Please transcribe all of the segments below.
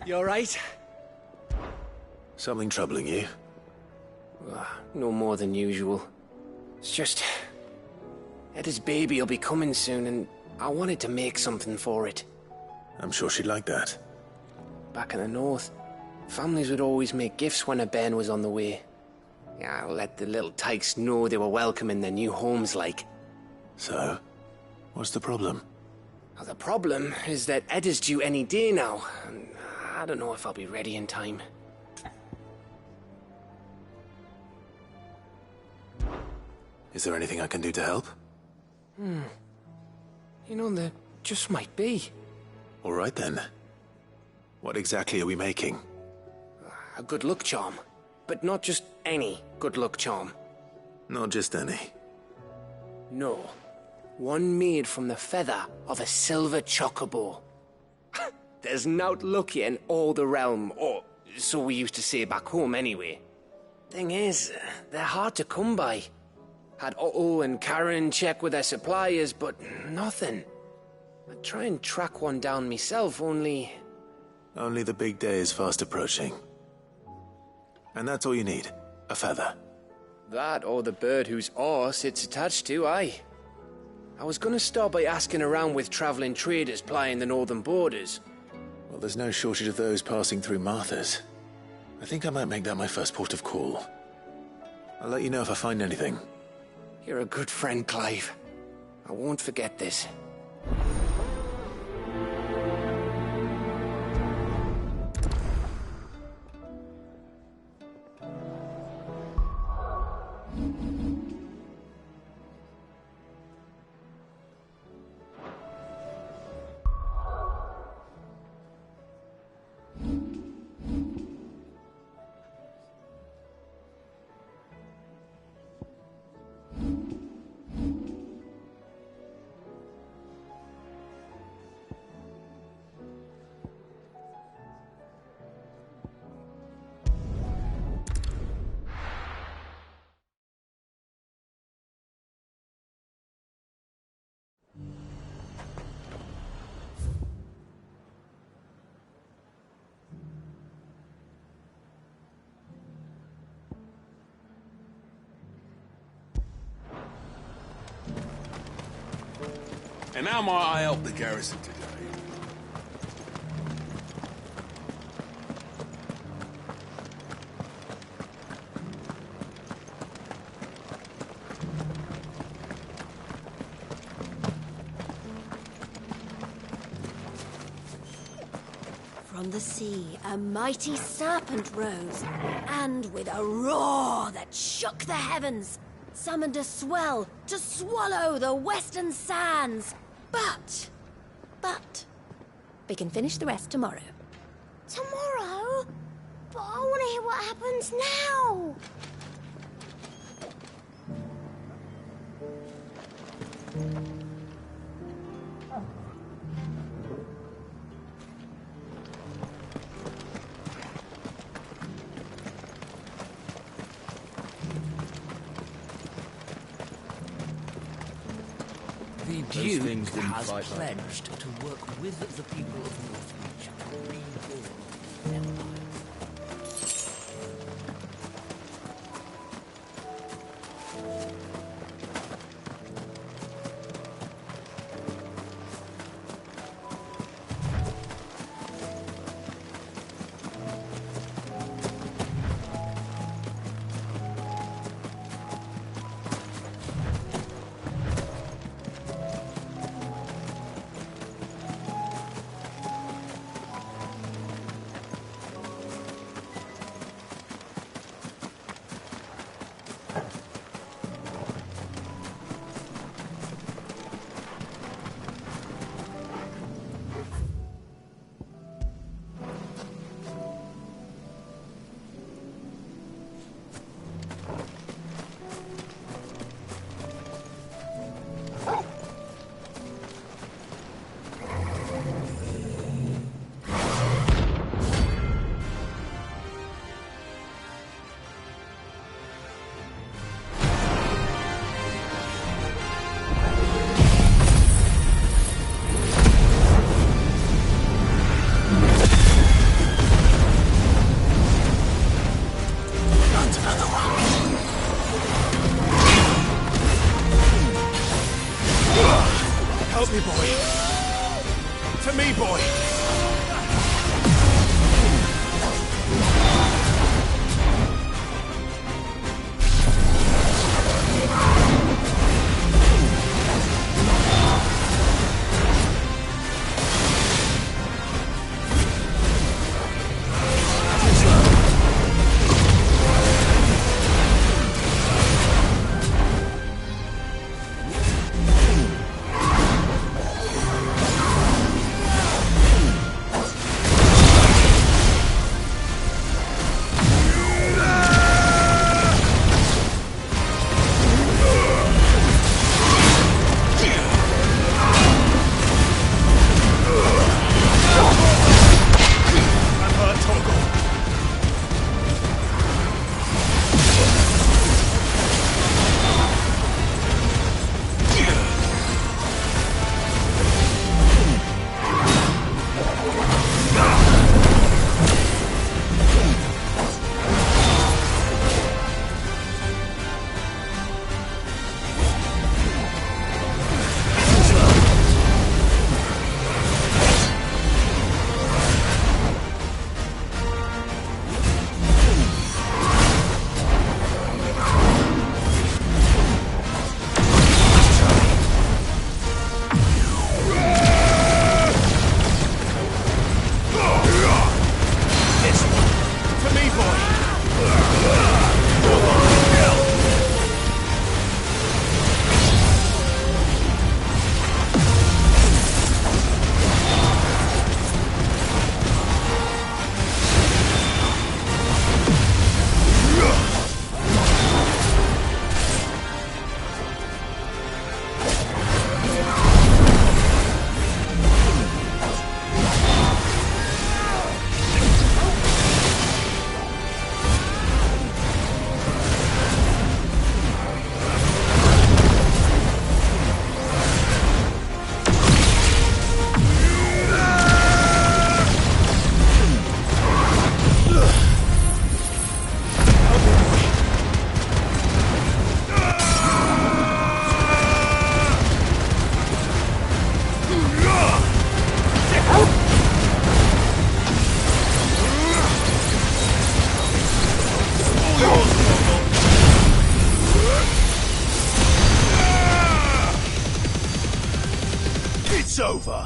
You alright? Something troubling you? No more than usual. It's just... Eda's baby will be coming soon, and I wanted to make something for it. I'm sure she'd like that. Back in the north, families would always make gifts when a bairn was on the way. Yeah, I'll let the little tykes know they were welcome in their new homes, like. So, what's the problem? Well, the problem is that Eda's due any day now, and I don't know if I'll be ready in time. Is there anything I can do to help? You know, there just might be. All right then. What exactly are we making? A good luck charm. But not just any good luck charm. Not just any. No. One made from the feather of a silver chocobo. There's nowt lucky in all the realm, or so we used to say back home anyway. Thing is, they're hard to come by. Had Otto and Karen check with their suppliers, but nothing. I'd try and track one down myself, only... Only the big day is fast approaching. And that's all you need, a feather. That or the bird whose arse it's attached to, aye. I was gonna start by asking around with traveling traders plying the northern borders. Well, there's no shortage of those passing through Martha's. I think I might make that my first port of call. I'll let you know if I find anything. You're a good friend, Clive. I won't forget this. And how might I help the garrison today? From the sea, a mighty serpent rose, and with a roar that shook the heavens, summoned a swell to swallow the western sands. But, we can finish the rest tomorrow. Tomorrow? But I want to hear what happens now. The Duke has pledged to work with the people of Northreach to rebuild the Empire. Help me, boy. To me, boy. It's over.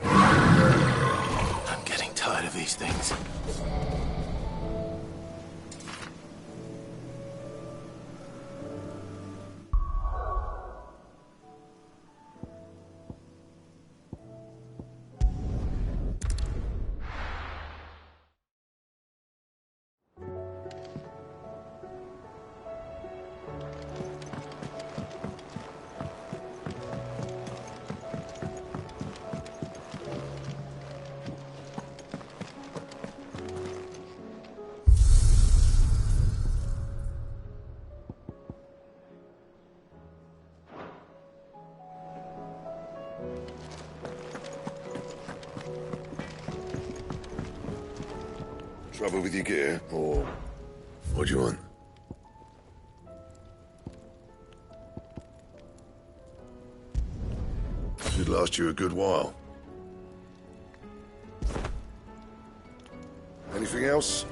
I'm getting tired of these things. Trouble with your gear, or what do you want? Should last you a good while. Anything else?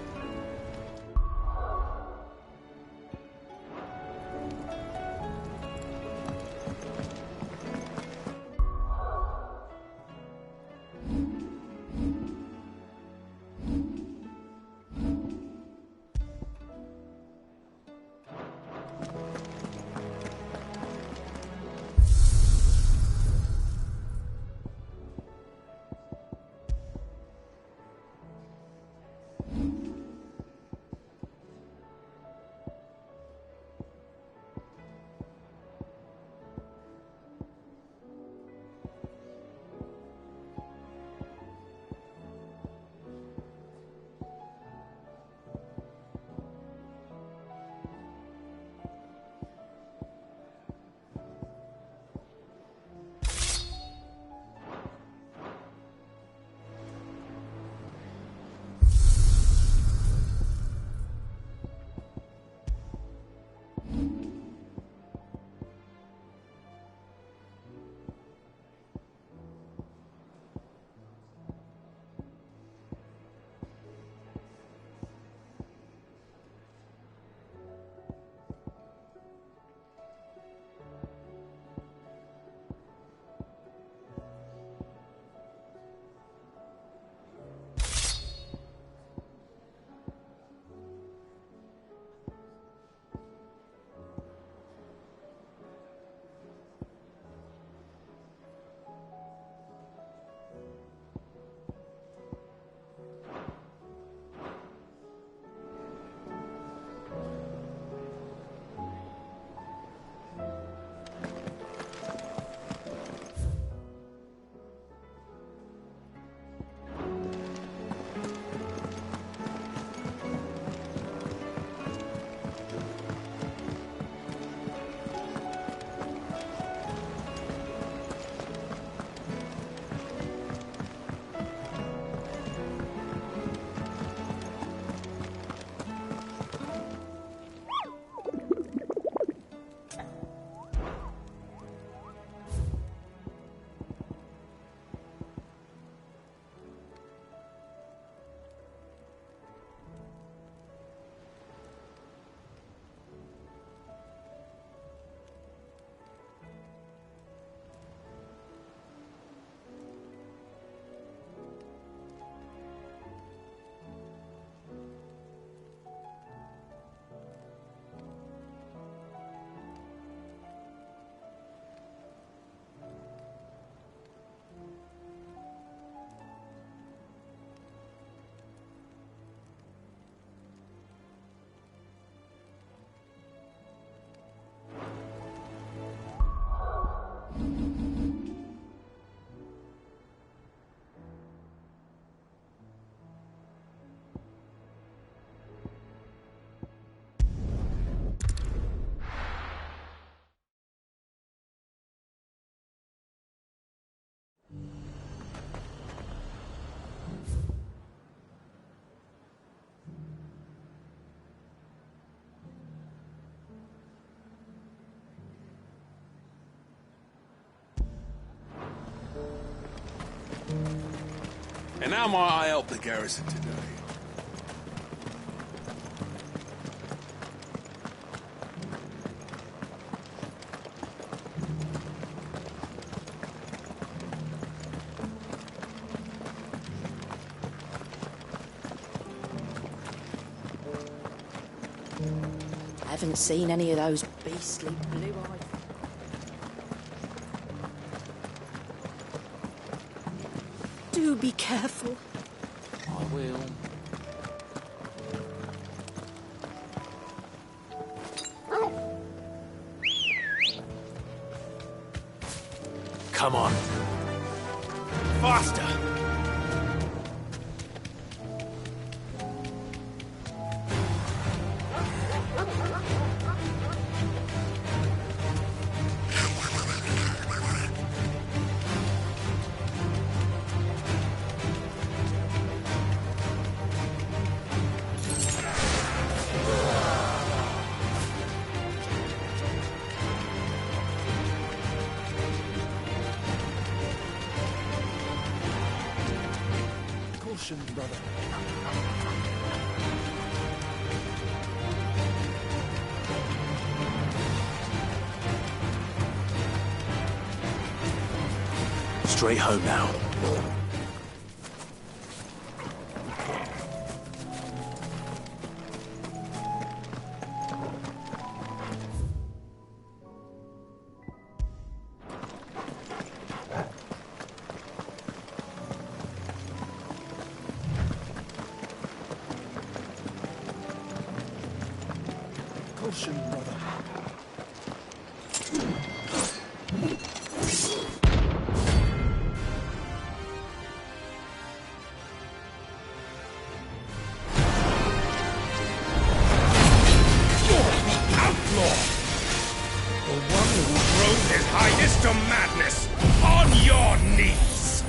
And how might I help the garrison today? Haven't seen any of those beastly blue eyes. Do be careful. I will. Come on. Faster! Caution, brother. Straight home now. Caution, brother. His Highness to madness! On your knees!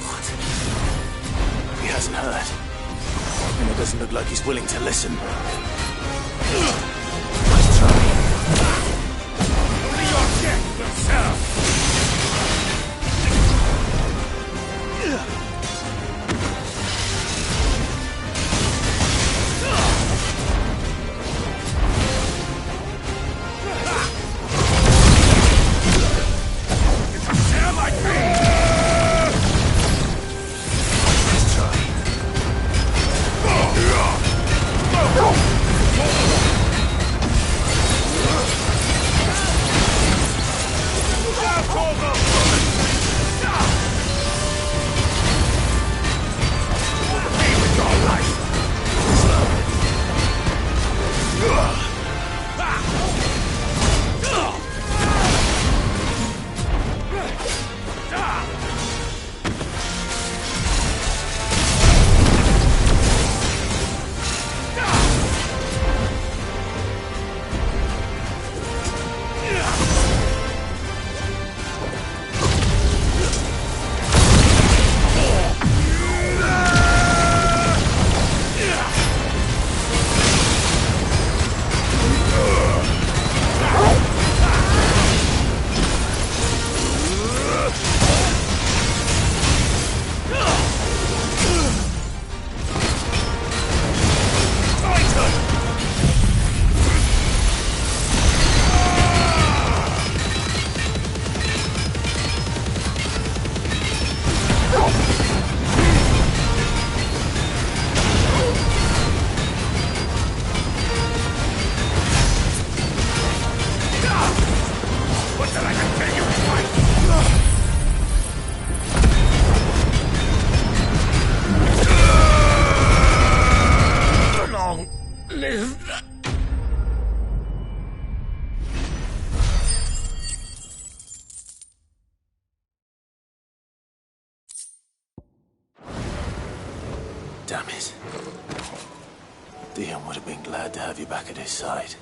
What? He hasn't heard. And it doesn't look like he's willing to listen. Let's try. Only your death will serve! Damn it. Dion would have been glad to have you back at his side.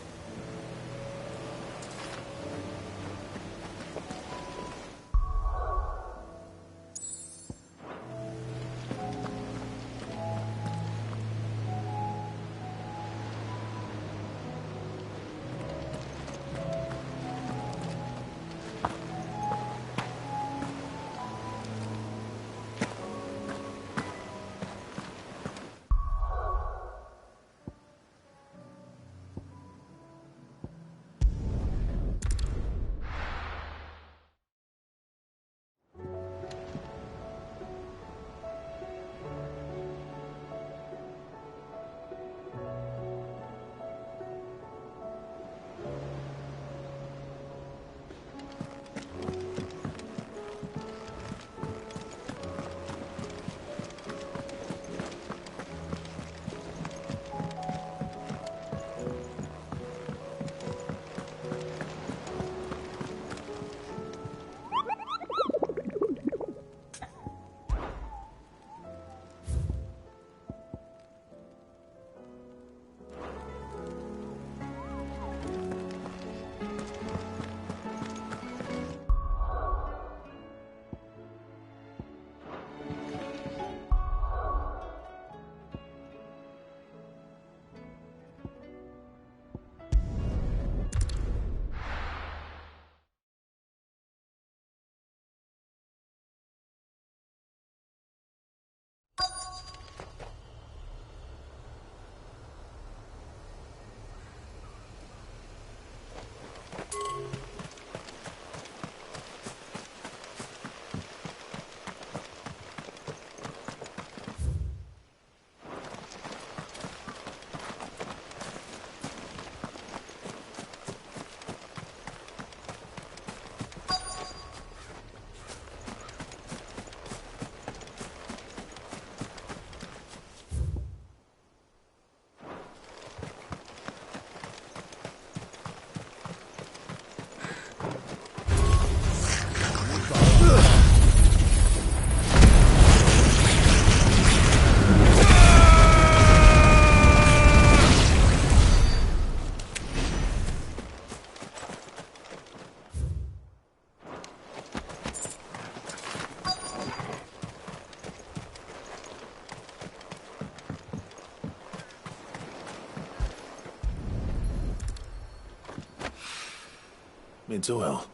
It's well.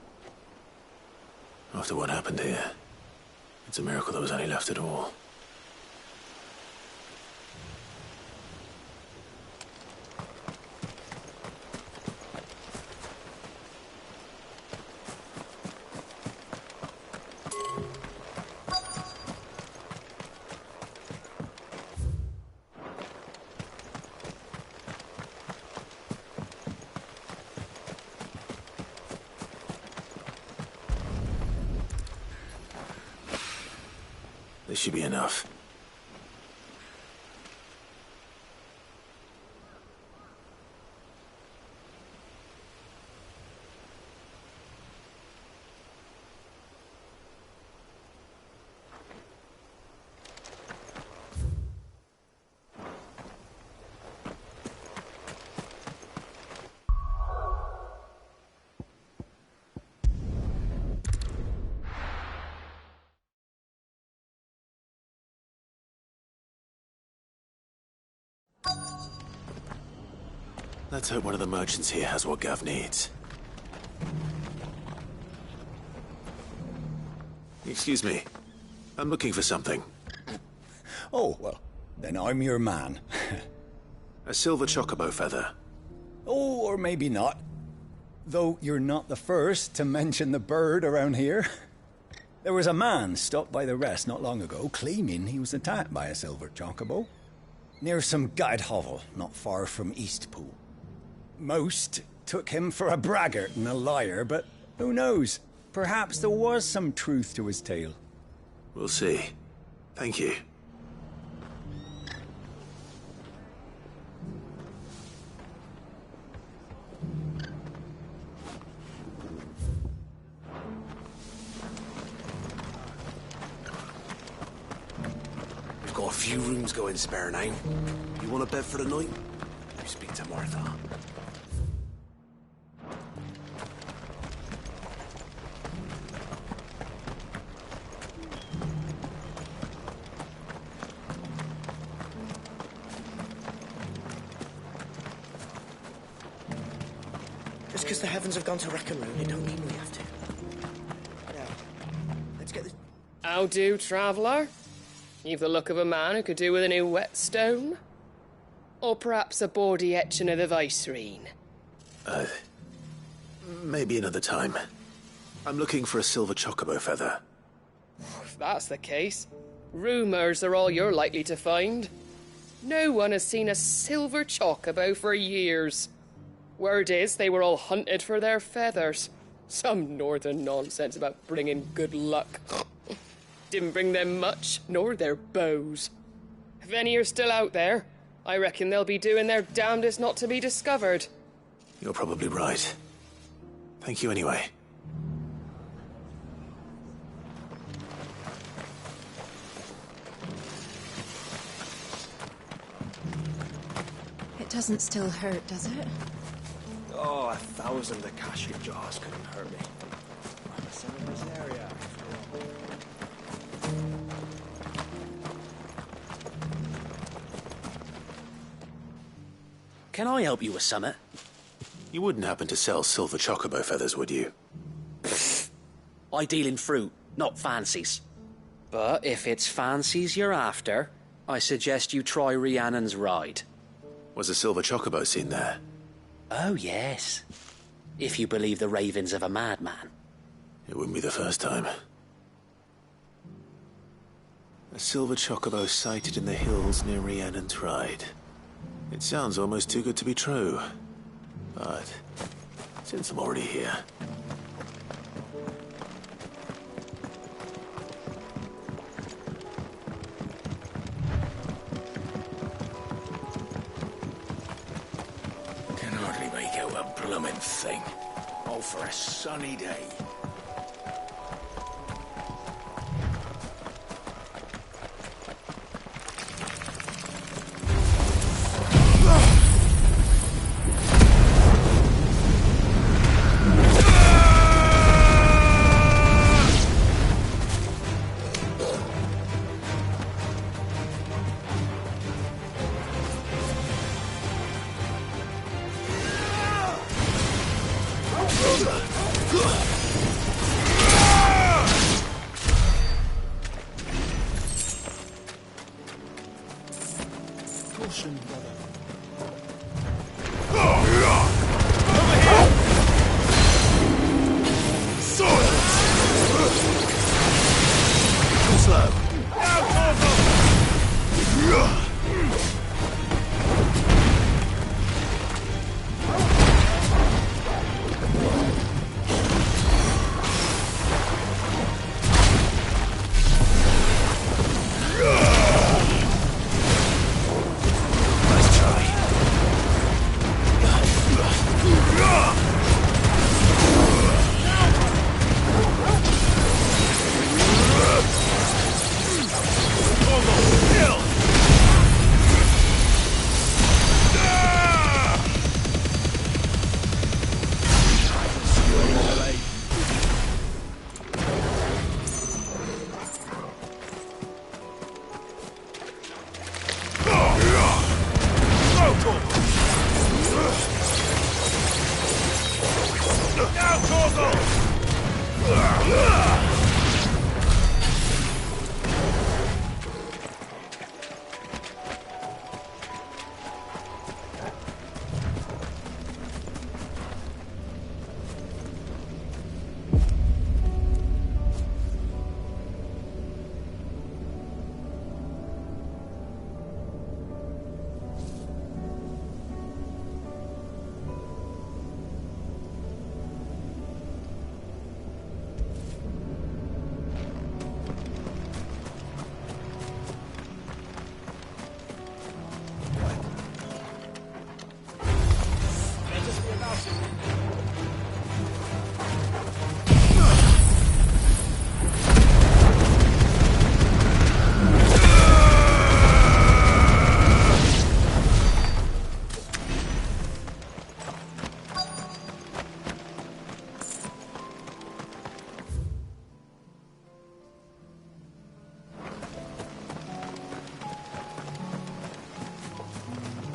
After what happened here, it's a miracle there was any left at all. This should be enough. Let's hope one of the merchants here has what Gav needs. Excuse me. I'm looking for something. Oh, well, then I'm your man. A silver chocobo feather. Oh, or maybe not. Though you're not the first to mention the bird around here. There was a man stopped by the rest not long ago, claiming he was attacked by a silver chocobo. Near some gad hovel, not far from Eastpool. Most took him for a braggart and a liar, but who knows? Perhaps there was some truth to his tale. We'll see. Thank you. We've got a few rooms going spare now. You want a bed for the night? You speak to Martha. Just because the heavens have gone to wreck and ruin, it don't mean we have to. Now, let's get this... How do, traveller? You've the look of a man who could do with a new whetstone. Or perhaps a bawdy etching of the Vicerine. Maybe another time. I'm looking for a silver chocobo feather. If that's the case, rumours are all you're likely to find. No one has seen a silver chocobo for years. Word is they were all hunted for their feathers. Some northern nonsense about bringing good luck. Didn't bring them much, nor their bows. If any are still out there, I reckon they'll be doing their damnedest not to be discovered. You're probably right. Thank you anyway. It doesn't still hurt, does it? Oh, 1,000 Akashic jaws couldn't hurt me. I'm a son of this area. Can I help you with something? You wouldn't happen to sell silver chocobo feathers, would you? I deal in fruit, not fancies. But if it's fancies you're after, I suggest you try Rhiannon's ride. Was a silver chocobo seen there? Oh, yes. If you believe the ravings of a madman. It wouldn't be the first time. A silver chocobo sighted in the hills near Rhiannon's Ride. It sounds almost too good to be true. But since I'm already here... Can hardly make out a bloomin' thing. All for a sunny day. Caution, brother.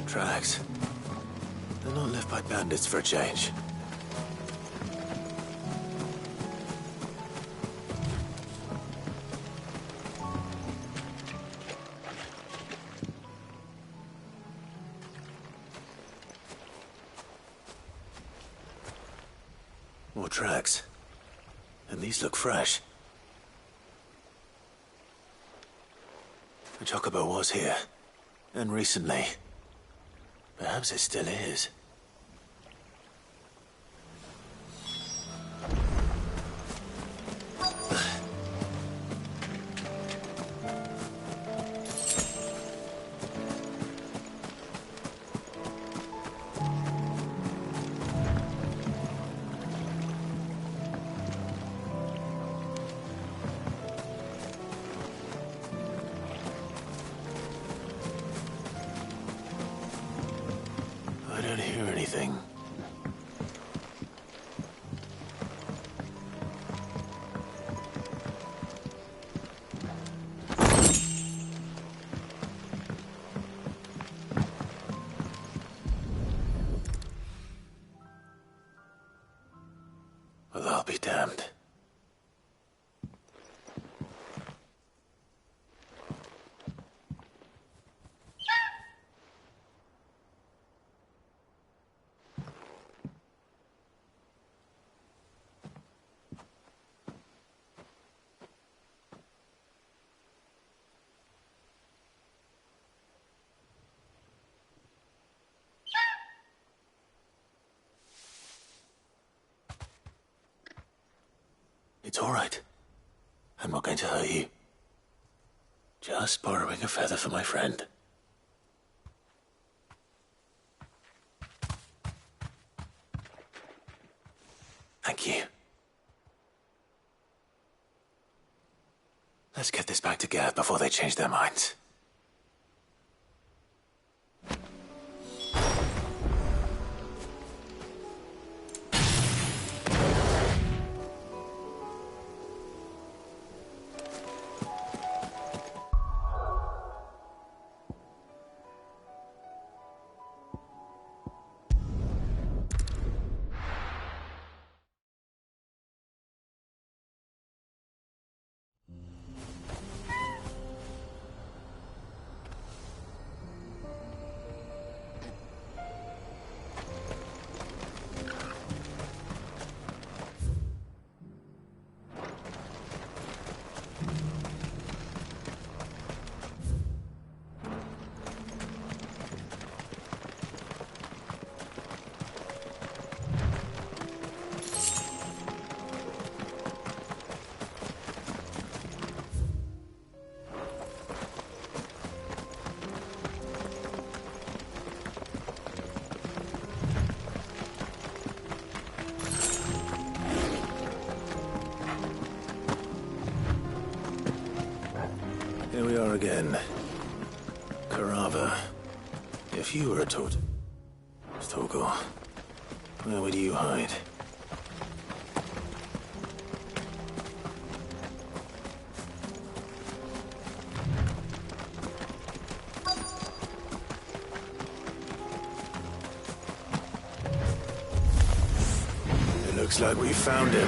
Tracks. They're not left by bandits for a change. More tracks. And these look fresh. The Chocobo was here. And recently. Perhaps it still is. I don't hear anything. Well, I'll be damned. It's all right. I'm not going to hurt you. Just borrowing a feather for my friend. Thank you. Let's get this back to Geth before they change their minds. Here we are again. Carava. If you were a Torgor, where would you hide? It looks like we found him.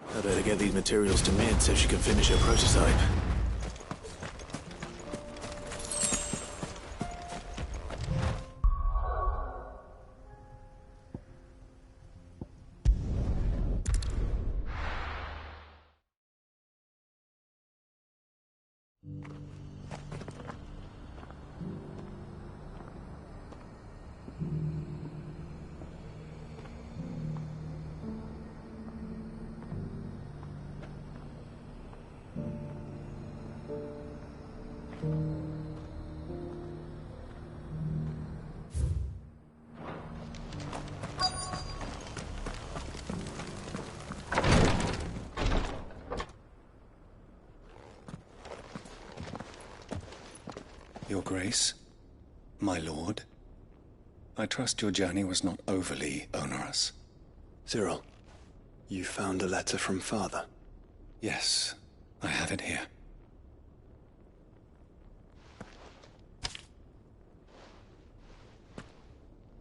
I better get these materials to Mid so she can finish her prototype. Your Grace, my lord, I trust your journey was not overly onerous. Cyril, you found a letter from Father? Yes, I have it here.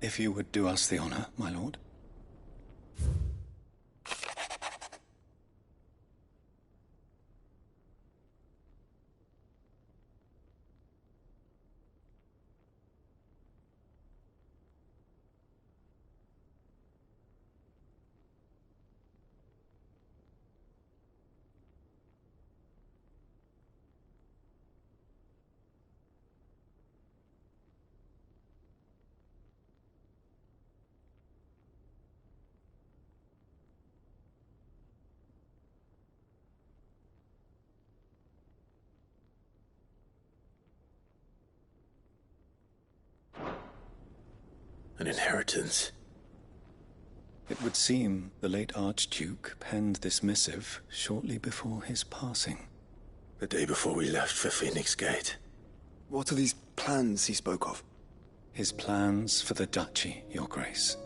If you would do us the honor, my lord. An inheritance. It would seem the late Archduke penned this missive shortly before his passing. The day before we left for Phoenix Gate. What are these plans he spoke of? His plans for the duchy, Your Grace.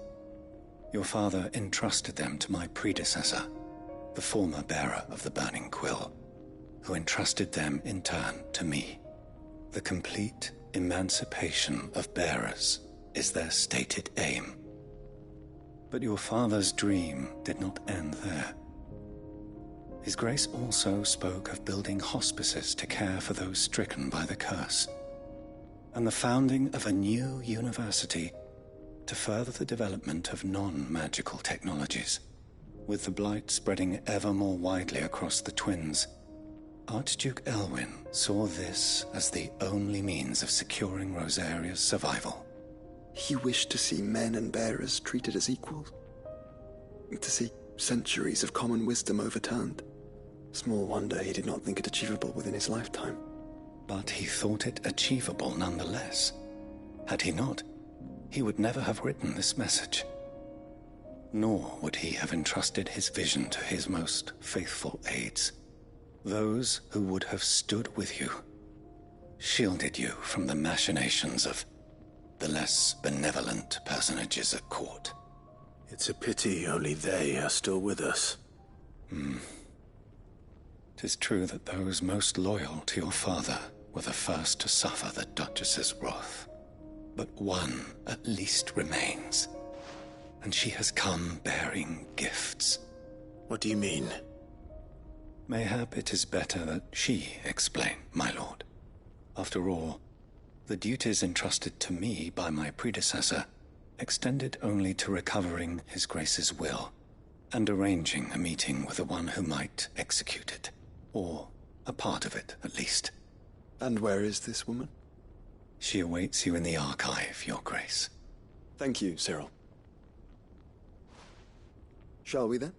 Your father entrusted them to my predecessor, the former bearer of the Burning Quill, who entrusted them in turn to me. The complete emancipation of bearers is their stated aim. But your father's dream did not end there. His Grace also spoke of building hospices to care for those stricken by the curse, and the founding of a new university to further the development of non-magical technologies. With the blight spreading ever more widely across the twins, Archduke Elwyn saw this as the only means of securing Rosaria's survival. He wished to see men and bearers treated as equals. To see centuries of common wisdom overturned. Small wonder he did not think it achievable within his lifetime. But he thought it achievable nonetheless. Had he not, he would never have written this message. Nor would he have entrusted his vision to his most faithful aides. Those who would have stood with you, shielded you from the machinations of the less benevolent personages at court. It's a pity only they are still with us. 'Tis true that those most loyal to your father were the first to suffer the Duchess's wrath. But one at least remains, and she has come bearing gifts. What do you mean? Mayhap it is better that she explain, my lord. After all, the duties entrusted to me by my predecessor extended only to recovering His Grace's will and arranging a meeting with the one who might execute it, or a part of it, at least. And where is this woman? She awaits you in the archive, Your Grace. Thank you, Cyril. Shall we then?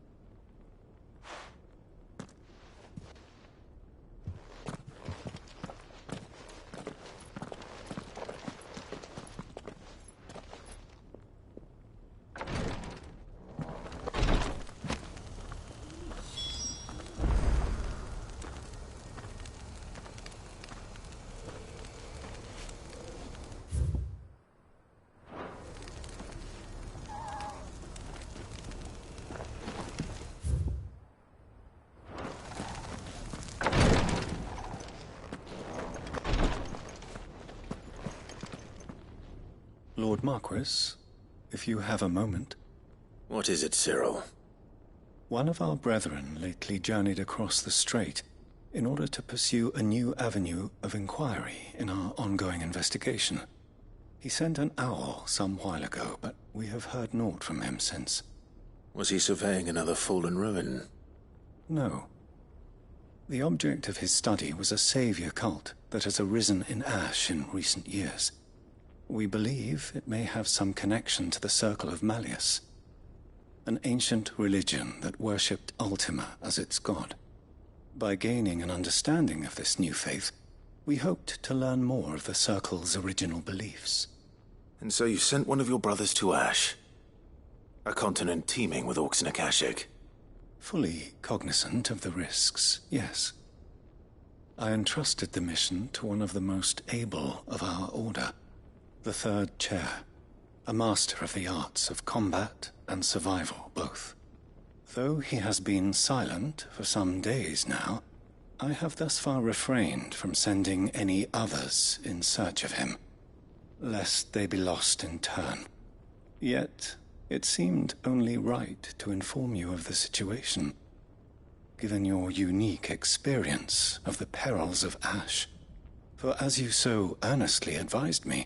Lord Marquis, if you have a moment. What is it, Cyril? One of our brethren lately journeyed across the strait in order to pursue a new avenue of inquiry in our ongoing investigation. He sent an owl some while ago, but we have heard naught from him since. Was he surveying another fallen ruin? No. The object of his study was a savior cult that has arisen in Ash in recent years. We believe it may have some connection to the Circle of Malleus, an ancient religion that worshipped Ultima as its god. By gaining an understanding of this new faith, we hoped to learn more of the Circle's original beliefs. And so you sent one of your brothers to Ash, a continent teeming with orcs and Akashic. Fully cognizant of the risks, yes. I entrusted the mission to one of the most able of our order, the Third Chair, a master of the arts of combat and survival both. Though he has been silent for some days now, I have thus far refrained from sending any others in search of him, lest they be lost in turn. Yet, it seemed only right to inform you of the situation, given your unique experience of the perils of Ash. For as you so earnestly advised me,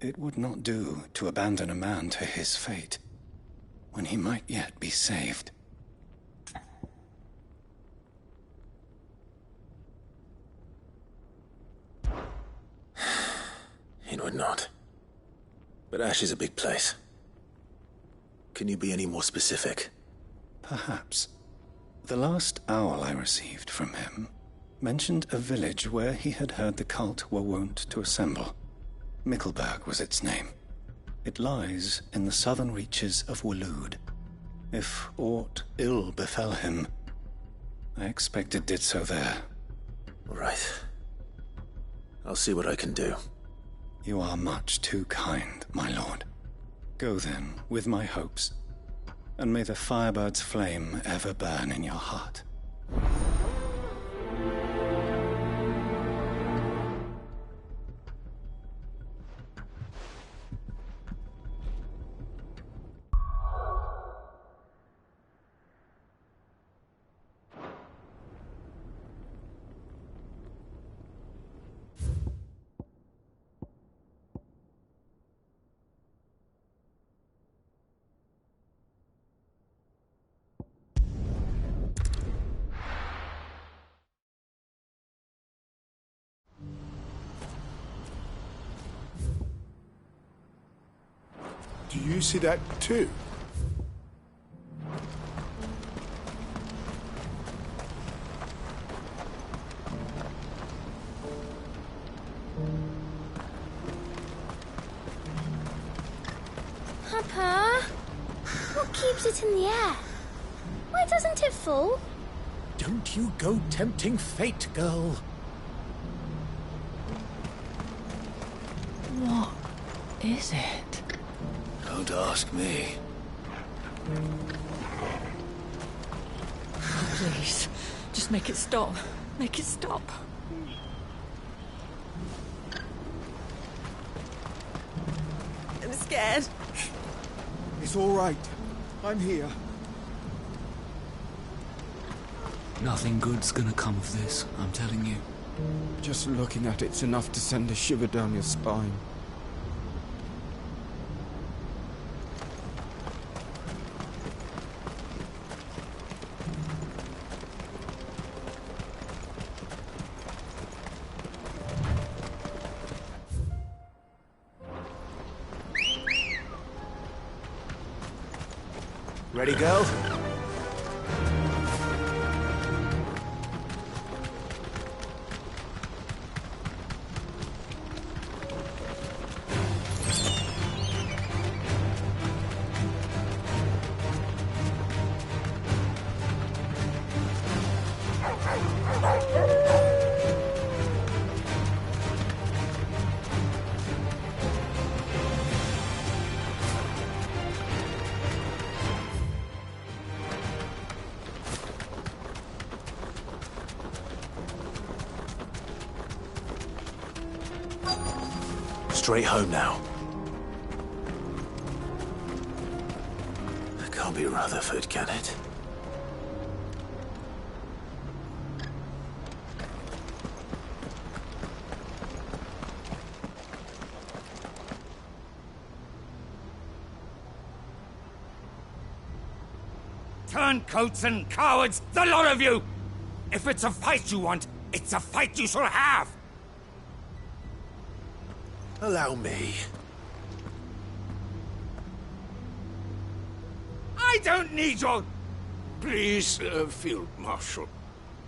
it would not do to abandon a man to his fate, when he might yet be saved. It would not. But Ash is a big place. Can you be any more specific? Perhaps. The last owl I received from him mentioned a village where he had heard the cult were wont to assemble. Mickleburg was its name. It lies in the southern reaches of Waloed. If aught ill befell him, I expect it did so there. All right. I'll see what I can do. You are much too kind, my lord. Go then, with my hopes, and may the firebird's flame ever burn in your heart. Do you see that too? Papa, what keeps it in the air? Why doesn't it fall? Don't you go tempting fate, girl. What is it? Don't ask me. Please, just make it stop. Make it stop. I'm scared. It's all right. I'm here. Nothing good's gonna come of this, I'm telling you. Just looking at it's enough to send a shiver down your spine. Ready, girl? Straight home now. That can't be Rutherford, can it? Turncoats and cowards, the lot of you! If it's a fight you want, it's a fight you shall have! Allow me. I don't need your... Please, Field Marshal.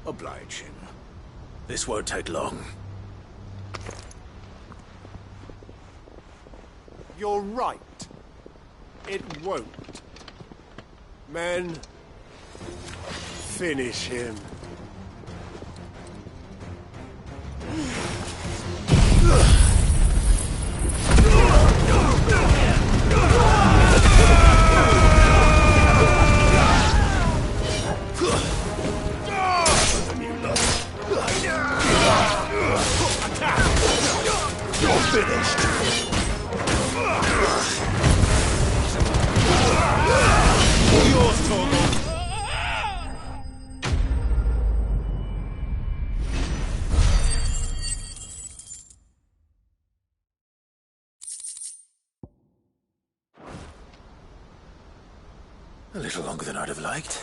Oblige him. This won't take long. You're right. It won't. Men, finish him. You're finished. Yours, Torgal. A little longer than I'd have liked.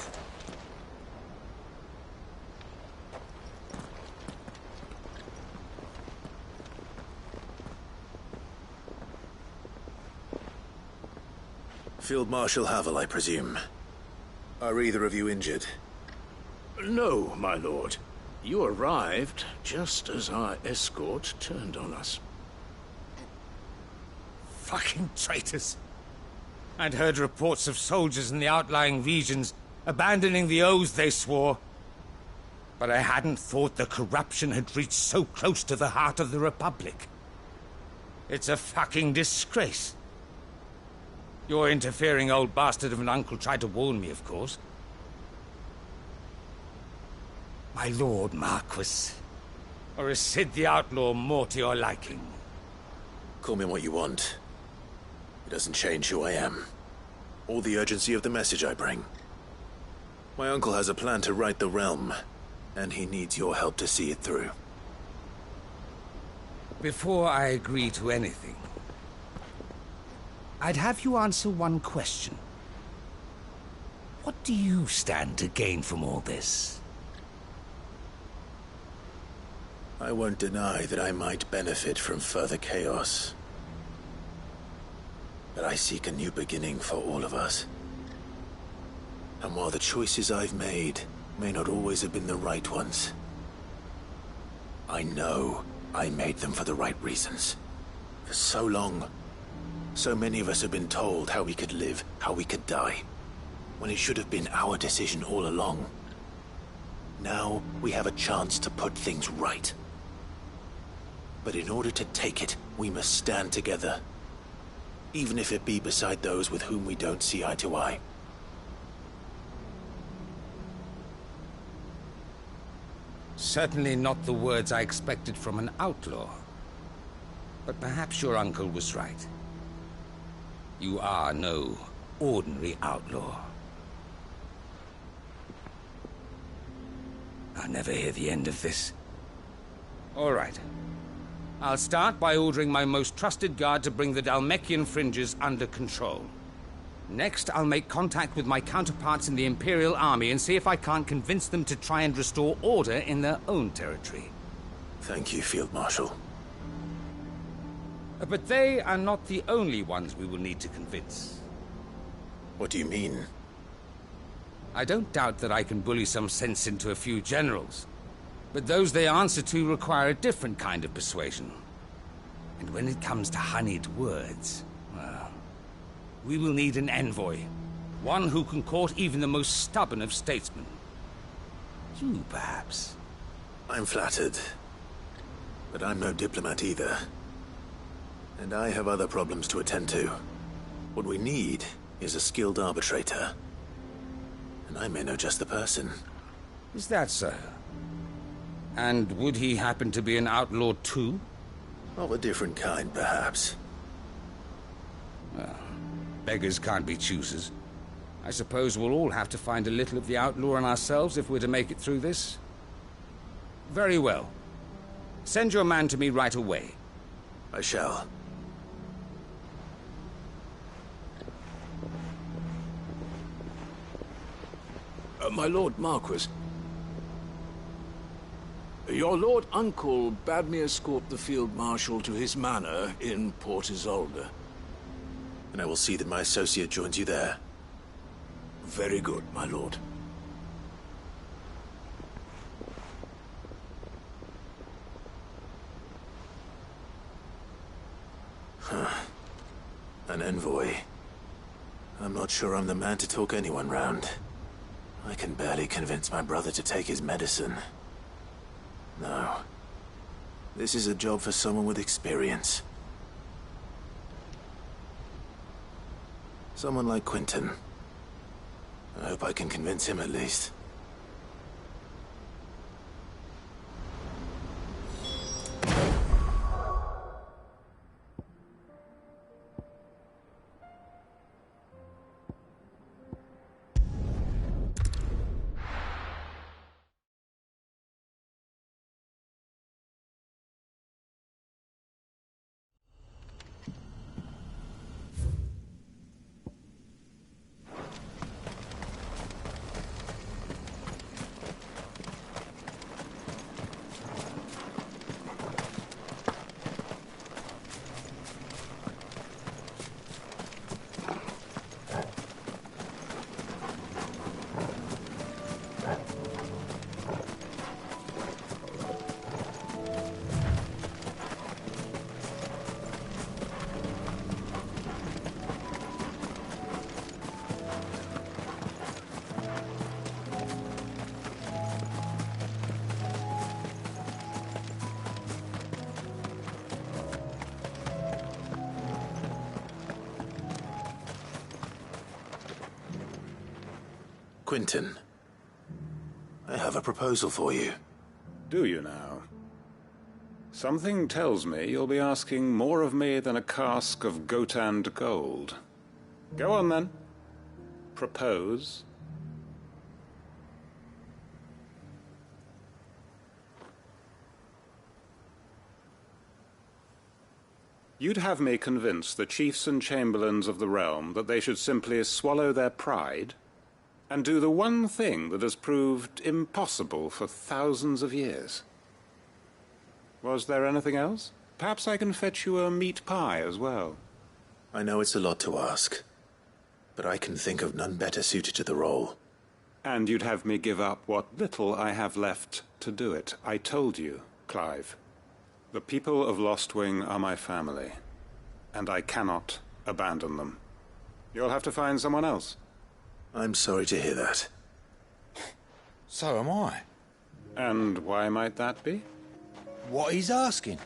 Field Marshal Havel, I presume. Are either of you injured? No, my lord. You arrived just as our escort turned on us. Fucking traitors. I'd heard reports of soldiers in the outlying regions abandoning the oaths they swore. But I hadn't thought the corruption had reached so close to the heart of the Republic. It's a fucking disgrace. Your interfering old bastard of an uncle tried to warn me, of course. My lord Marquis. Or is Sid the Outlaw more to your liking? Call me what you want. It doesn't change who I am, or the urgency of the message I bring. My uncle has a plan to right the realm, and he needs your help to see it through. Before I agree to anything, I'd have you answer one question. What do you stand to gain from all this? I won't deny that I might benefit from further chaos. but I seek a new beginning for all of us. And while the choices I've made may not always have been the right ones, I know I made them for the right reasons. For so long, so many of us have been told how we could live, how we could die, when it should have been our decision all along. Now we have a chance to put things right. But in order to take it, we must stand together, even if it be beside those with whom we don't see eye to eye. Certainly not the words I expected from an outlaw. But perhaps your uncle was right. You are no ordinary outlaw. I'll never hear the end of this. All right. I'll start by ordering my most trusted guard to bring the Dhalmekian fringes under control. Next, I'll make contact with my counterparts in the Imperial Army and see if I can't convince them to try and restore order in their own territory. Thank you, Field Marshal. But they are not the only ones we will need to convince. What do you mean? I don't doubt that I can bully some sense into a few generals, but those they answer to require a different kind of persuasion. And when it comes to honeyed words, well, we will need an envoy. One who can court even the most stubborn of statesmen. You, perhaps. I'm flattered. But I'm no diplomat either. And I have other problems to attend to. What we need is a skilled arbitrator. And I may know just the person. Is that so? And would he happen to be an outlaw too? Of a different kind, perhaps. Well, beggars can't be choosers. I suppose we'll all have to find a little of the outlaw in ourselves if we're to make it through this. Very well. Send your man to me right away. I shall. My Lord Marquis, your Lord Uncle bade me escort the Field Marshal to his manor in Port Isolde. And I will see that my associate joins you there. Very good, my lord. An envoy. I'm not sure I'm the man to talk anyone round. I can barely convince my brother to take his medicine. No. This is a job for someone with experience. Someone like Quentin. I hope I can convince him at least. Quentin, I have a proposal for you. Do you now? Something tells me you'll be asking more of me than a cask of Gotand gold. Go on, then. Propose. You'd have me convince the chiefs and chamberlains of the realm that they should simply swallow their pride and do the one thing that has proved impossible for thousands of years. Was there anything else? Perhaps I can fetch you a meat pie as well. I know it's a lot to ask, but I can think of none better suited to the role. And you'd have me give up what little I have left to do it. I told you, Clive. The people of Lostwing are my family, and I cannot abandon them. You'll have to find someone else. I'm sorry to hear that. So am I. And why might that be? What he's asking.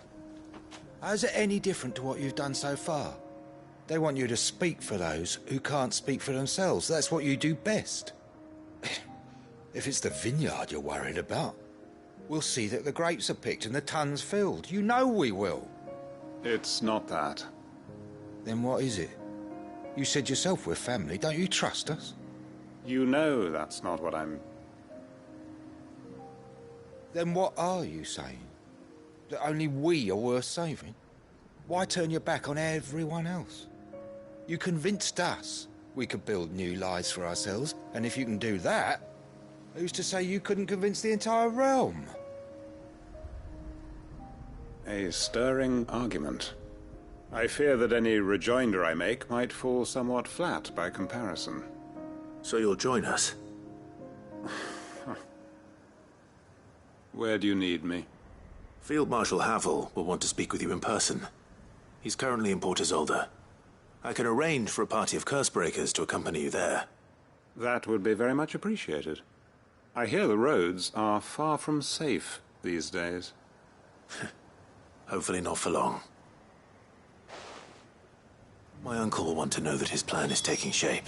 How's it any different to what you've done so far? They want you to speak for those who can't speak for themselves. That's what you do best. If it's the vineyard you're worried about, we'll see that the grapes are picked and the tons filled. You know we will. It's not that. Then what is it? You said yourself we're family. Don't you trust us? You know that's not what I'm... Then what are you saying? That only we are worth saving? Why turn your back on everyone else? You convinced us we could build new lives for ourselves, and if you can do that, who's to say you couldn't convince the entire realm? A stirring argument. I fear that any rejoinder I make might fall somewhat flat by comparison. So you'll join us? Where do you need me? Field Marshal Havel will want to speak with you in person. He's currently in Port Isolde. I can arrange for a party of Cursebreakers to accompany you there. That would be very much appreciated. I hear the roads are far from safe these days. Hopefully not for long. My uncle will want to know that his plan is taking shape.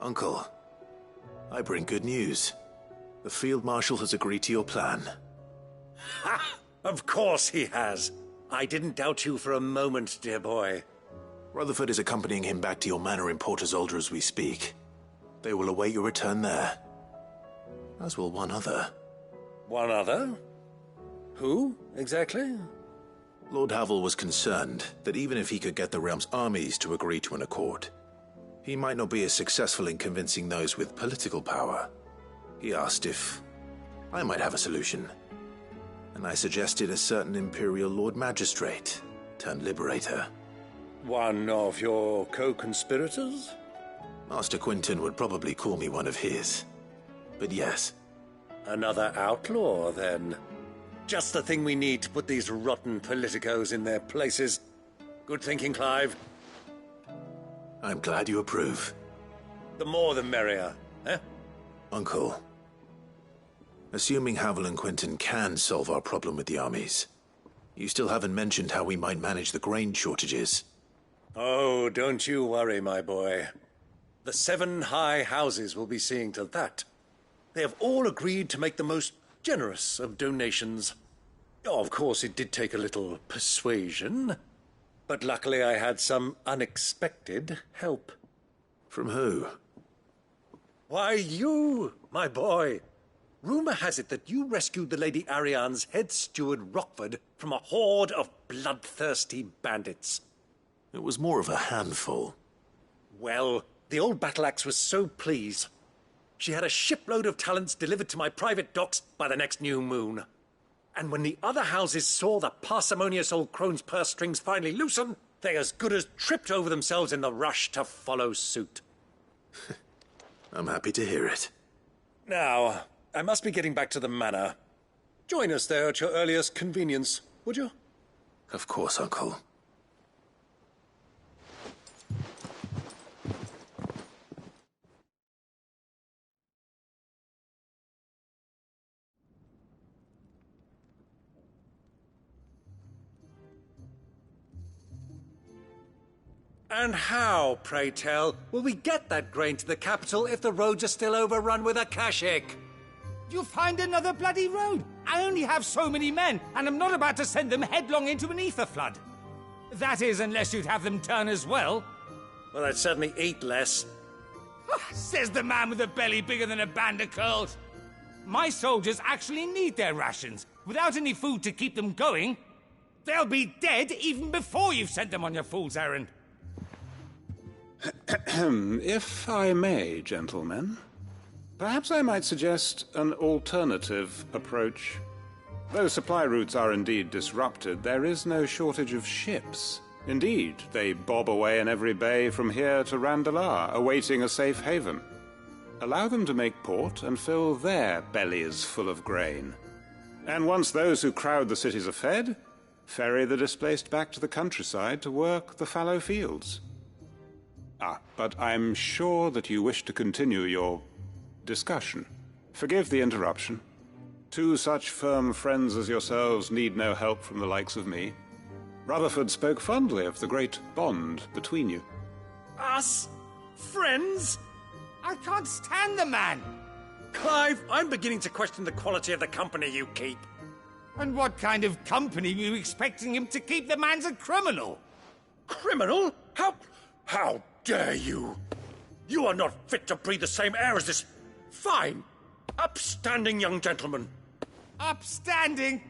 Uncle, I bring good news. The Field Marshal has agreed to your plan. Ha! Of course he has. I didn't doubt you for a moment, dear boy. Rutherford is accompanying him back to your manor in Port Isolde as we speak. They will await your return there. As will one other. One other? Who, exactly? Lord Havel was concerned that even if he could get the realm's armies to agree to an accord, he might not be as successful in convincing those with political power. He asked if I might have a solution, and I suggested a certain Imperial Lord Magistrate turned Liberator. One of your co-conspirators? Master Quinton would probably call me one of his, but yes. Another outlaw, then. Just the thing we need to put these rotten politicos in their places. Good thinking, Clive. I'm glad you approve. The more the merrier, eh? Uncle, assuming Havel and Quinton can solve our problem with the armies, you still haven't mentioned how we might manage the grain shortages. Oh, don't you worry, my boy. The 7 high houses will be seeing to that. They have all agreed to make the most generous of donations. Oh, of course, it did take a little persuasion, but luckily I had some unexpected help. From who? Why, you, my boy. Rumor has it that you rescued the Lady Ariane's head steward Rockford from a horde of bloodthirsty bandits. It was more of a handful. Well, the old battle-axe was so pleased. She had a shipload of talents delivered to my private docks by the next new moon. And when the other houses saw the parsimonious old crone's purse strings finally loosen, they as good as tripped over themselves in the rush to follow suit. I'm happy to hear it. Now, I must be getting back to the manor. Join us there at your earliest convenience, would you? Of course, Uncle. And how, pray tell, will we get that grain to the capital if the roads are still overrun with Akashic? You'll find another bloody road. I only have so many men, and I'm not about to send them headlong into an ether flood. That is, unless you'd have them turn as well. Well, I'd certainly eat less. Says the man with a belly bigger than a band of curls. My soldiers actually need their rations. Without any food to keep them going, they'll be dead even before you've sent them on your fool's errand. If I may, gentlemen, perhaps I might suggest an alternative approach. Though supply routes are indeed disrupted, there is no shortage of ships. Indeed, they bob away in every bay from here to Randalar, awaiting a safe haven. Allow them to make port and fill their bellies full of grain. And once those who crowd the cities are fed, ferry the displaced back to the countryside to work the fallow fields. But I'm sure that you wish to continue your discussion. Forgive the interruption. Two such firm friends as yourselves need no help from the likes of me. Rutherford spoke fondly of the great bond between you. Us? Friends? I can't stand the man! Clive, I'm beginning to question the quality of the company you keep. And what kind of company were you expecting him to keep? The man's a criminal! Criminal? How dare you? You are not fit to breathe the same air as this fine, upstanding young gentleman. Upstanding?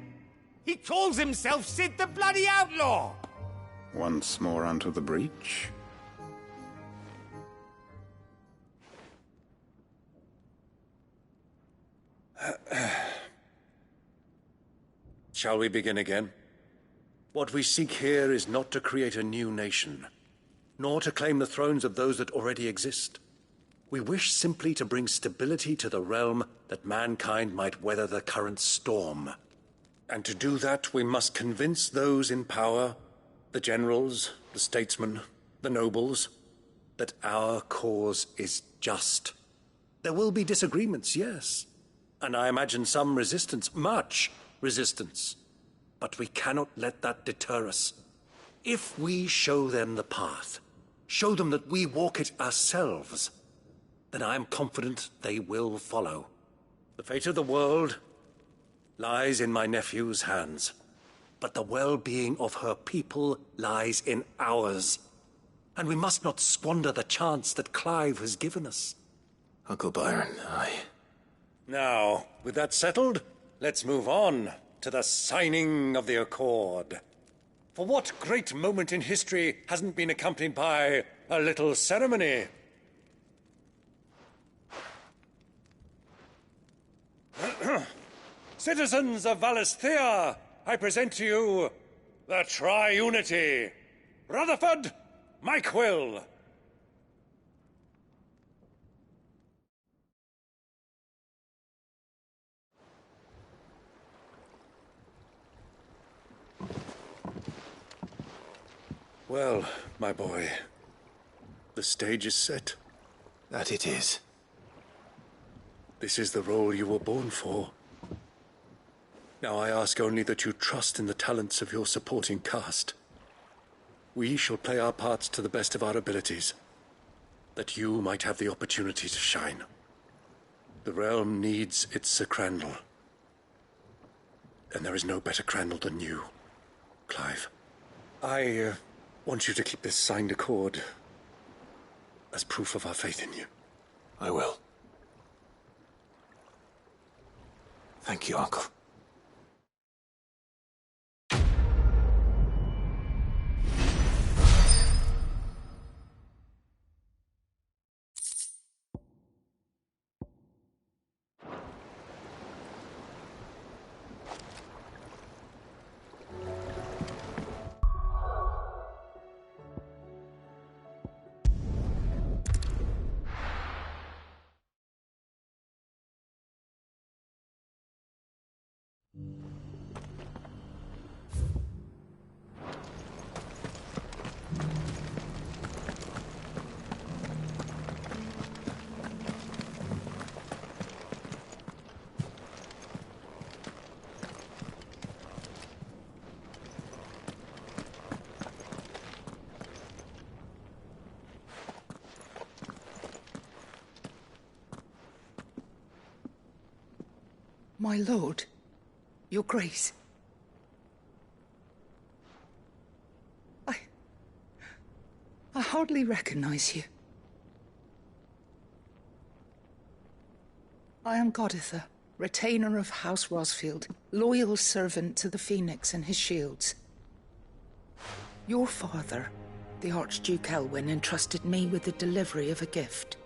He calls himself Sid the Bloody Outlaw! Once more onto the breach. Shall we begin again? What we seek here is not to create a new nation, nor to claim the thrones of those that already exist. We wish simply to bring stability to the realm that mankind might weather the current storm. And to do that, we must convince those in power, the generals, the statesmen, the nobles, that our cause is just. There will be disagreements, yes. And I imagine some resistance, much resistance. But we cannot let that deter us. If we show them the path, show them that we walk it ourselves, then I am confident they will follow. The fate of the world lies in my nephew's hands, but the well-being of her people lies in ours. And we must not squander the chance that Clive has given us. Uncle Byron, Now, with that settled, let's move on to the signing of the Accord. For what great moment in history hasn't been accompanied by a little ceremony? Citizens of Valisthea, I present to you the Triunity. Rutherford, Mike Will. Well, my boy, the stage is set. That it is. This is the role you were born for. Now I ask only that you trust in the talents of your supporting cast. We shall play our parts to the best of our abilities, that you might have the opportunity to shine. The realm needs its Sir Crandall. And there is no better Crandall than you, Clive. I want you to keep this signed accord as proof of our faith in you. I will. Thank you, Uncle. My lord, your grace. I hardly recognize you. I am Goditha, retainer of House Rosfield, loyal servant to the Phoenix and his shields. Your father, the Archduke Elwyn, entrusted me with the delivery of a gift.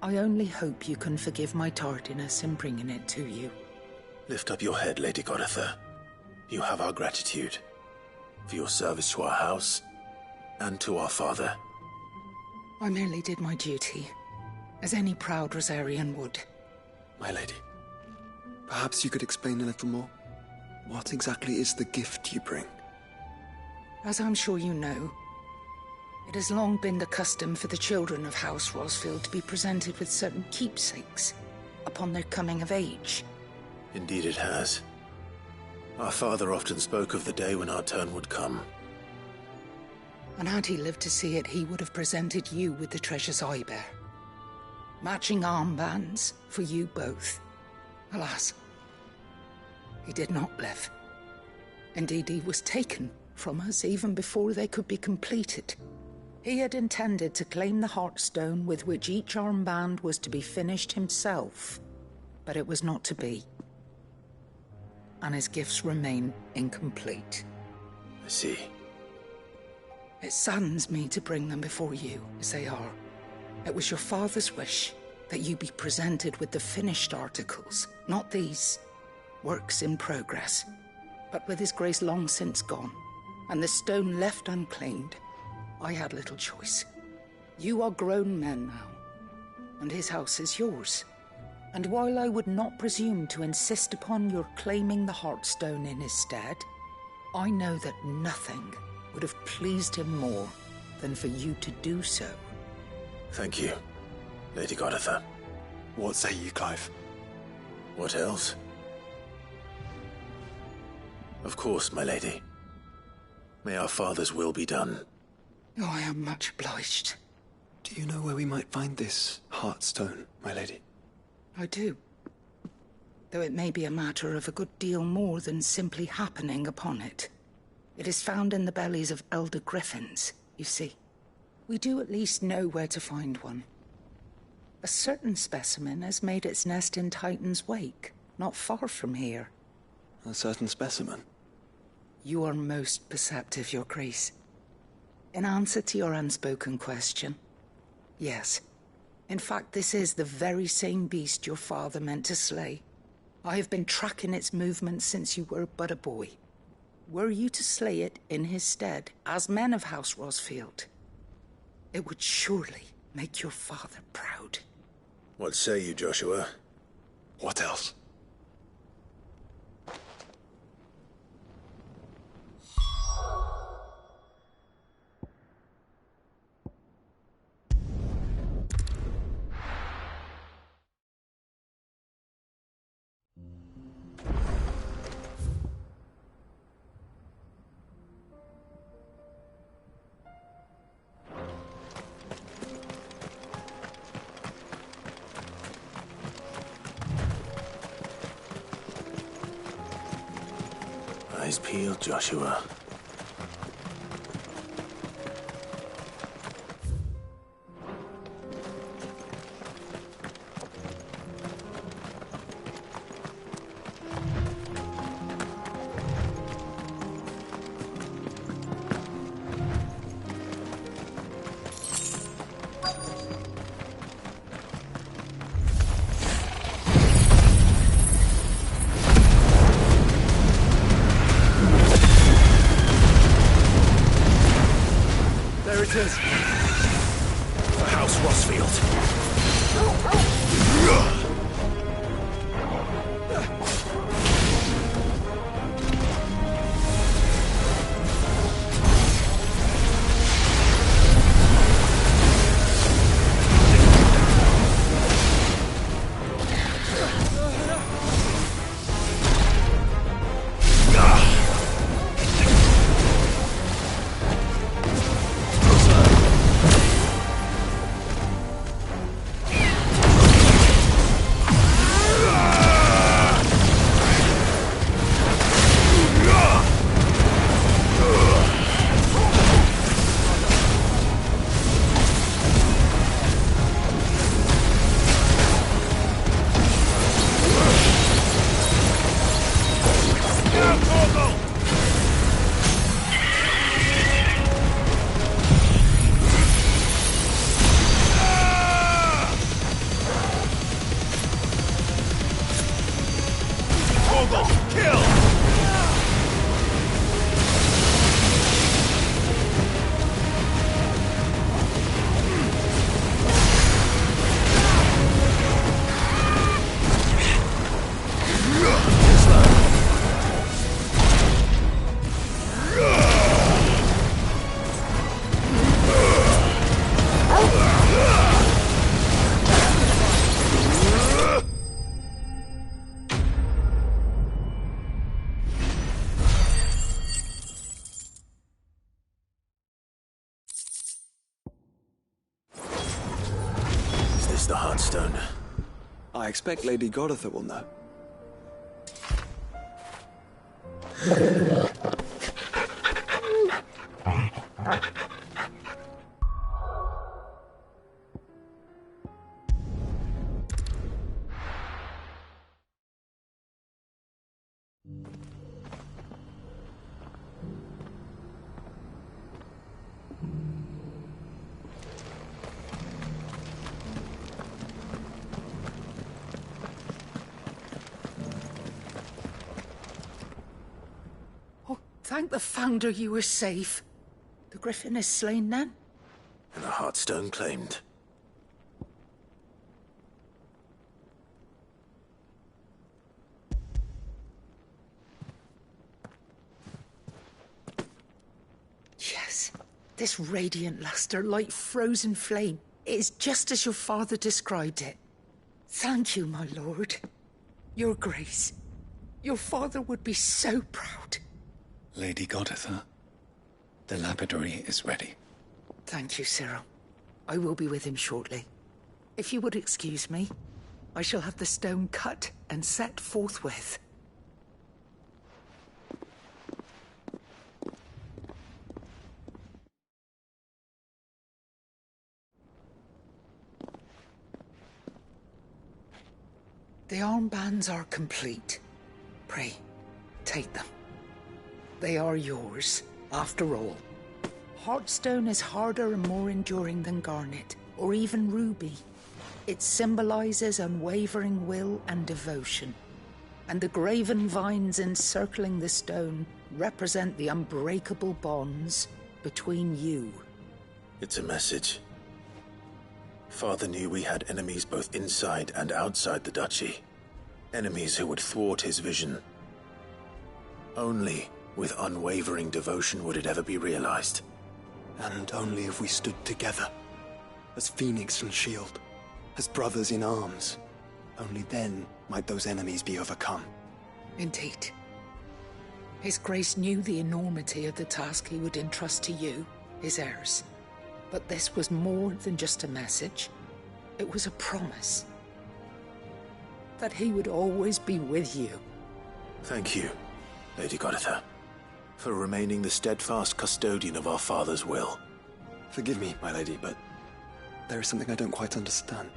I only hope you can forgive my tardiness in bringing it to you. Lift up your head, Lady Goditha. You have our gratitude for your service to our house and to our father. I merely did my duty, as any proud Rosarian would. My lady, perhaps you could explain a little more? What exactly is the gift you bring? As I'm sure you know, it has long been the custom for the children of House Rosfield to be presented with certain keepsakes upon their coming of age. Indeed it has. Our father often spoke of the day when our turn would come. And had he lived to see it, he would have presented you with the treasures I bear. Matching armbands for you both. Alas, he did not live. Indeed, he was taken from us even before they could be completed. He had intended to claim the Heartstone with which each armband was to be finished himself, but it was not to be. And his gifts remain incomplete. I see. It saddens me to bring them before you, as they are. It was your father's wish that you be presented with the finished articles, not these works in progress. But with his grace long since gone, and the stone left unclaimed, I had little choice. You are grown men now, and his house is yours. And while I would not presume to insist upon your claiming the Heartstone in his stead, I know that nothing would have pleased him more than for you to do so. Thank you, Lady Goditha. What say you, Clive? What else? Of course, my lady. May our father's will be done. Oh, I am much obliged. Do you know where we might find this Heartstone, my lady? I do. Though it may be a matter of a good deal more than simply happening upon it. It is found in the bellies of elder griffins, you see. We do at least know where to find one. A certain specimen has made its nest in Titan's Wake, not far from here. A certain specimen? You are most perceptive, Your Grace. In answer to your unspoken question, yes. In fact, this is the very same beast your father meant to slay. I have been tracking its movements since you were but a boy. Were you to slay it in his stead, as men of House Rosfield, it would surely make your father proud. What say you, Joshua? What else? Eyes peeled, Joshua. the Heartstone? I expect Lady Goditha will know. Thank the Founder you were safe. The Griffin is slain then? And the Heartstone claimed. Yes. This radiant luster, like frozen flame, it is just as your father described it. Thank you, my lord. Your Grace. Your father would be so proud. Lady Goditha, the lapidary is ready. Thank you, Cyril. I will be with him shortly. If you would excuse me, I shall have the stone cut and set forthwith. The armbands are complete. Pray, take them. They are yours, after all. Heartstone is harder and more enduring than garnet, or even ruby. It symbolizes unwavering will and devotion. And the graven vines encircling the stone represent the unbreakable bonds between you. It's a message. Father knew we had enemies both inside and outside the duchy. Enemies who would thwart his vision. Only with unwavering devotion would it ever be realized. And only if we stood together, as Phoenix and Shield, as brothers in arms, only then might those enemies be overcome. Indeed. His Grace knew the enormity of the task he would entrust to you, his heirs. But this was more than just a message. It was a promise. That he would always be with you. Thank you, Lady Goditha, for remaining the steadfast custodian of our father's will. Forgive me, my lady, but there is something I don't quite understand.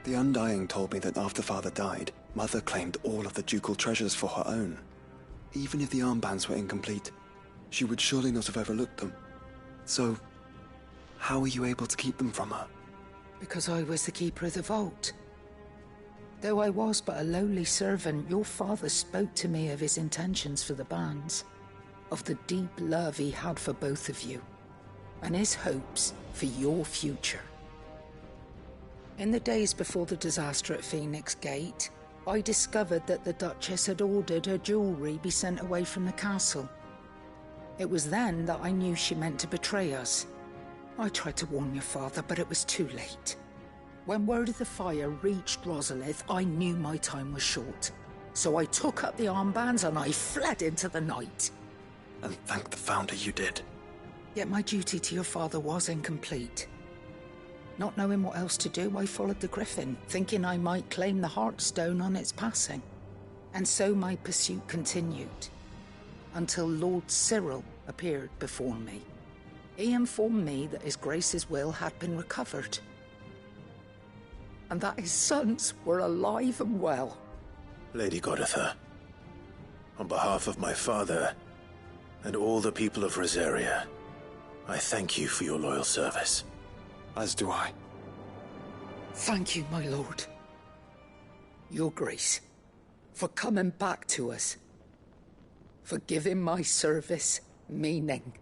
The Undying told me that after Father died, Mother claimed all of the ducal treasures for her own. Even if the armbands were incomplete, she would surely not have overlooked them. So, how were you able to keep them from her? Because I was the keeper of the vault. Though I was but a lowly servant, your father spoke to me of his intentions for the bands, of the deep love he had for both of you, and his hopes for your future. In the days before the disaster at Phoenix Gate, I discovered that the Duchess had ordered her jewelry be sent away from the castle. It was then that I knew she meant to betray us. I tried to warn your father, but it was too late. When word of the fire reached Rosalith, I knew my time was short. So I took up the armbands and I fled into the night. And thank the Founder you did. Yet my duty to your father was incomplete. Not knowing what else to do, I followed the Griffin, thinking I might claim the Heartstone on its passing. And so my pursuit continued, until Lord Cyril appeared before me. He informed me that His Grace's will had been recovered, and that his sons were alive and well. Lady Goditha, on behalf of my father and all the people of Rosaria, I thank you for your loyal service. As do I. Thank you, my lord. Your Grace, for coming back to us, for giving my service meaning.